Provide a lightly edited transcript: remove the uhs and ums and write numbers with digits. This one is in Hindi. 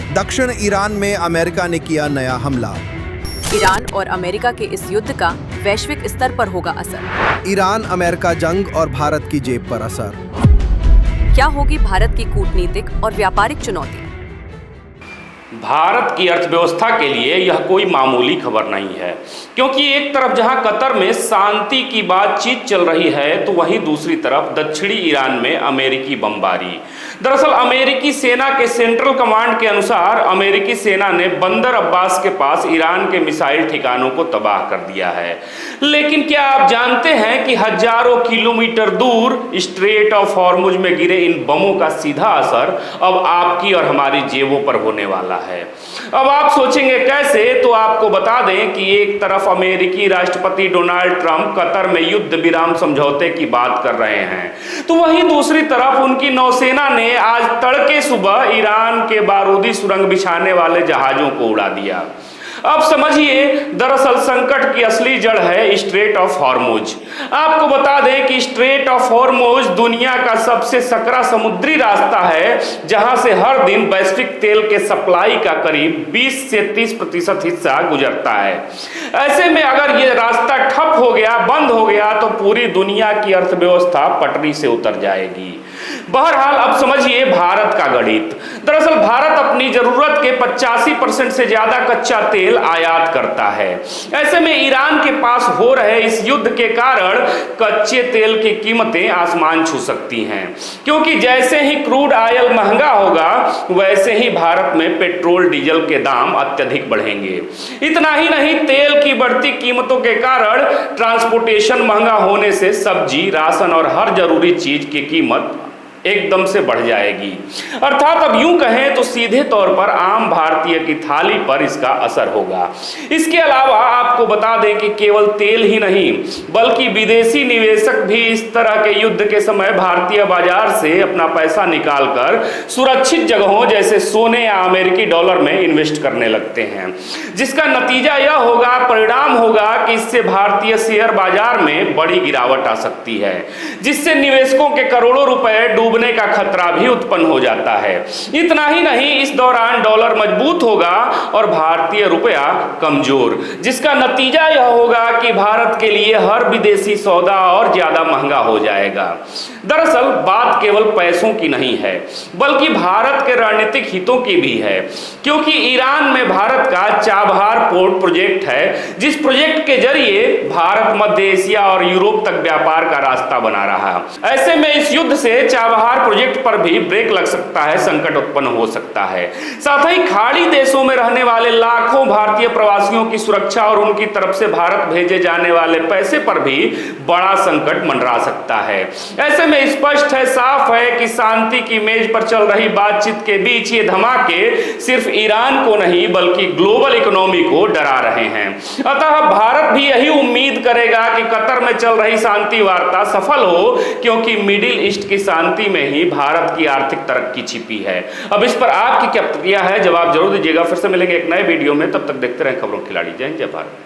दक्षिण ईरान में अमेरिका ने किया नया हमला। ईरान और अमेरिका के इस युद्ध का वैश्विक स्तर पर होगा असर। ईरान अमेरिका जंग और भारत की जेब पर असर। क्या होगी भारत की कूटनीतिक और व्यापारिक चुनौती? भारत की अर्थव्यवस्था के लिए यह कोई मामूली खबर नहीं है, क्योंकि एक तरफ जहां कतर में शांति की बातचीत चल रही है, तो वहीं दूसरी तरफ दक्षिणी ईरान में अमेरिकी बमबारी। दरअसल अमेरिकी सेना के सेंट्रल कमांड के अनुसार अमेरिकी सेना ने बंदर अब्बास के पास ईरान के मिसाइल ठिकानों को तबाह कर दिया है। लेकिन क्या आप जानते हैं कि हजारों किलोमीटर दूर स्ट्रेट ऑफ हॉर्मुज में गिरे इन बमों का सीधा असर अब आपकी और हमारी जेबों पर होने वाला है। अब आप सोचेंगे कैसे, तो आपको बता दें कि एक तरफ अमेरिकी राष्ट्रपति डोनाल्ड ट्रंप कतर में युद्ध विराम समझौते की बात कर रहे हैं, तो वहीं दूसरी तरफ उनकी नौसेना ने आज तड़के सुबह ईरान के बारूदी सुरंग बिछाने वाले जहाजों को उड़ा दिया। अब समझिए, दरअसल संकट की असली जड़ है स्ट्रेट ऑफ हॉर्मुज। आपको बता दें कि स्ट्रेट ऑफ हॉर्मुज दुनिया का सबसे सकरा समुद्री रास्ता है, जहां से हर दिन वैश्विक तेल के सप्लाई का करीब 20 से 30% हिस्सा गुजरता है। ऐसे में अगर ये रास्ता ठप हो गया, बंद हो गया, तो पूरी दुनिया की अर्थव्यवस्था पटरी से उतर जाएगी। बहरहाल अब समझिए भारत का गणित। दरअसल भारत अपनी जरूरत के 85% से ज्यादा कच्चा तेल आयात करता है। ऐसे में ईरान के पास हो रहे इस युद्ध के कारण कच्चे तेल की कीमतें आसमान छू सकती हैं, क्योंकि जैसे ही क्रूड ऑयल महंगा होगा, वैसे ही भारत में पेट्रोल डीजल के दाम अत्यधिक बढ़ेंगे। इतना ही नहीं, तेल की बढ़ती कीमतों के कारण ट्रांसपोर्टेशन महंगा होने से सब्जी, राशन और हर जरूरी चीज की कीमत एकदम से बढ़ जाएगी। अर्थात अब यूं कहें तो सीधे तौर पर आम भारतीय की थाली पर इसका असर होगा। इसके अलावा आपको बता दें कि केवल तेल ही नहीं, बल्कि विदेशी निवेशक भी इस तरह के युद्ध के समय भारतीय बाजार से अपना पैसा निकालकर सुरक्षित जगहों जैसे सोने या अमेरिकी डॉलर में इन्वेस्ट करने लगते हैं, जिसका नतीजा यह होगा, परिणाम होगा कि इससे भारतीय शेयर बाजार में बड़ी गिरावट आ सकती है, जिससे निवेशकों के करोड़ों रुपए डूबने का खतरा भी उत्पन्न हो जाता है। इतना ही नहीं, इस दौरान डॉलर मजबूत होगा और भारतीय रुपया कमजोर, जिसका नतीजा यह होगा कि भारत के लिए हर विदेशी सौदा और ज्यादा महंगा हो जाएगा। दरअसल बात केवल पैसों की नहीं है, बल्कि भारत के रणनीतिक हितों की भी है, क्योंकि ईरान में भारत का चाबहार पोर्ट प्रोजेक्ट है, जिस प्रोजेक्ट के जरिए भारत मध्य एशिया और यूरोप तक व्यापार का रास्ता बना रहा है। ऐसे में इस युद्ध से चाबहार प्रोजेक्ट पर भी ब्रेक लग सकता है, संकट उत्पन्न हो सकता है। साथ ही खाड़ी देशों में रहने वाले लाखों भारतीय प्रवासियों की सुरक्षा और उनकी तरफ से भारत भेजे जाने वाले पैसे पर भी बड़ा संकट मंडरा सकता है। ऐसे में स्पष्ट है, साफ है कि शांति की मेज पर चल रही बातचीत के बीच ये धमाके सिर्फ ईरान को नहीं, बल्कि ग्लोबल इकोनॉमी को डरा रहे हैं। अतः भारत भी यही उम्मीद करेगा कि कतर में चल रही शांति वार्ता सफल हो, क्योंकि मिडिल ईस्ट की शांति में ही भारत की आर्थिक तरक्की छिपी है। अब इस पर आपकी क्या प्रतिक्रिया है, जवाब जरूर दीजिएगा। फिर से मिलेंगे एक नए वीडियो में, तब तक देखते रहें खबरों खिलाड़ी। जय हिंद, जय भारत।